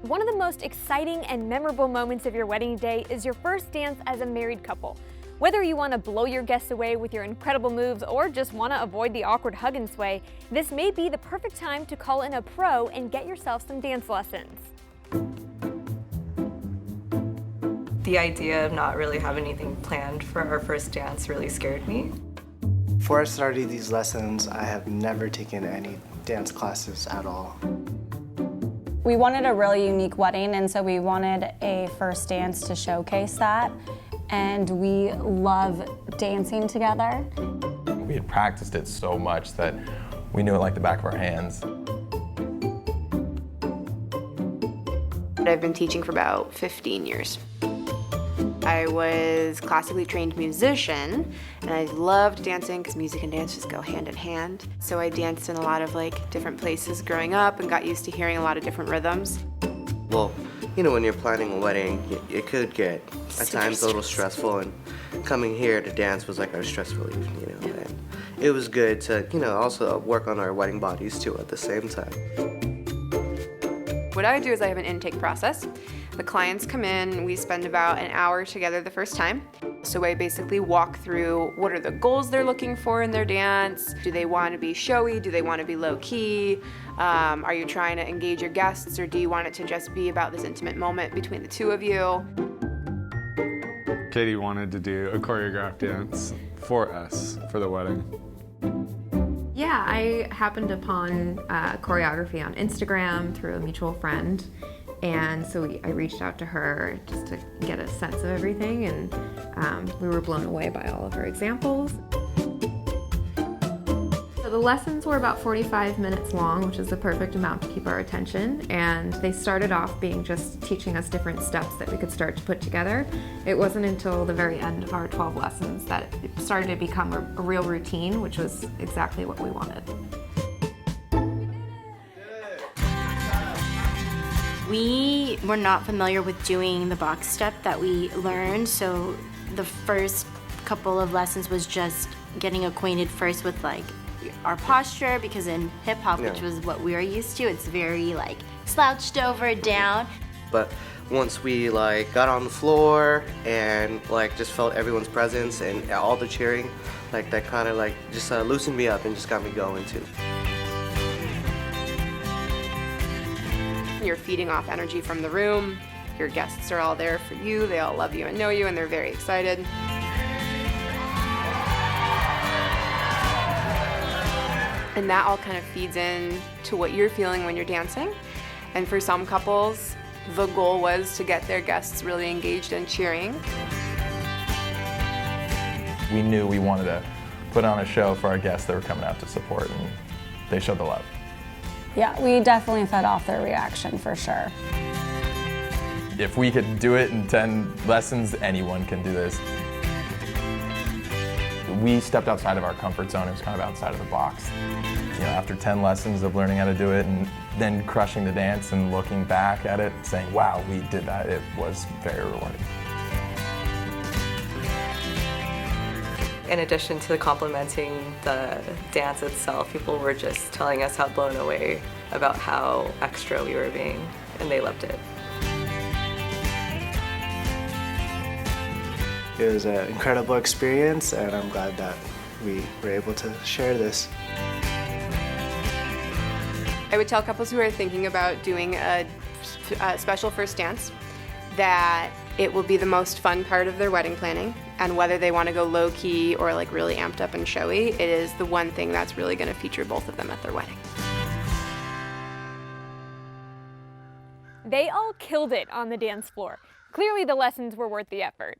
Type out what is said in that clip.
One of the most exciting and memorable moments of your wedding day is your first dance as a married couple. Whether you want to blow your guests away with your incredible moves or just want to avoid the awkward hug and sway, this may be the perfect time to call in a pro and get yourself some dance lessons. The idea of not really having anything planned for our first dance really scared me. Before I started these lessons, I have never taken any dance classes at all. We wanted a really unique wedding, and so we wanted a first dance to showcase that. And we love dancing together. We had practiced it so much that we knew it like the back of our hands. I've been teaching for about 15 years. I was a classically trained musician, and I loved dancing because music and dance just go hand in hand. So I danced in a lot of different places growing up and got used to hearing a lot of different rhythms. Well, when you're planning a wedding, it could get at times a little stressful, and coming here to dance was like our stress relief, and it was good to, also work on our wedding bodies too at the same time. What I do is I have an intake process. The clients come in, we spend about an hour together the first time. So I basically walk through what are the goals they're looking for in their dance. Do they want to be showy? Do they want to be low key? Are you trying to engage your guests, or do you want it to just be about this intimate moment between the two of you? Katie wanted to do a choreographed dance for us for the wedding. Yeah, I happened upon Cori-ography on Instagram through a mutual friend, and so I reached out to her just to get a sense of everything, and we were blown away by all of her examples. So the lessons were about 45 minutes long, which is the perfect amount to keep our attention, and they started off being just teaching us different steps that we could start to put together. It wasn't until the very end of our 12 lessons that it started to become a real routine, which was exactly what we wanted. We were not familiar with doing the box step that we learned, so the first couple of lessons was just getting acquainted first with our posture, because in hip-hop, which was what we were used to, it's very slouched over, down. But once we got on the floor and just felt everyone's presence and all the cheering, that kind of just loosened me up and just got me going too. You're feeding off energy from the room. Your guests are all there for you. They all love you and know you, and they're very excited. And that all kind of feeds in to what you're feeling when you're dancing. And for some couples, the goal was to get their guests really engaged and cheering. We knew we wanted to put on a show for our guests that were coming out to support, and they showed the love. Yeah, we definitely fed off their reaction for sure. If we could do it in 10 lessons, anyone can do this. We stepped outside of our comfort zone. It was kind of outside of the box. After 10 lessons of learning how to do it and then crushing the dance and looking back at it, saying, wow, we did that, it was very rewarding. In addition to complimenting the dance itself, people were just telling us how blown away about how extra we were being, and they loved it. It was an incredible experience, and I'm glad that we were able to share this. I would tell couples who are thinking about doing a special first dance that it will be the most fun part of their wedding planning, and whether they want to go low-key or really amped up and showy, it is the one thing that's really going to feature both of them at their wedding. They all killed it on the dance floor. Clearly the lessons were worth the effort.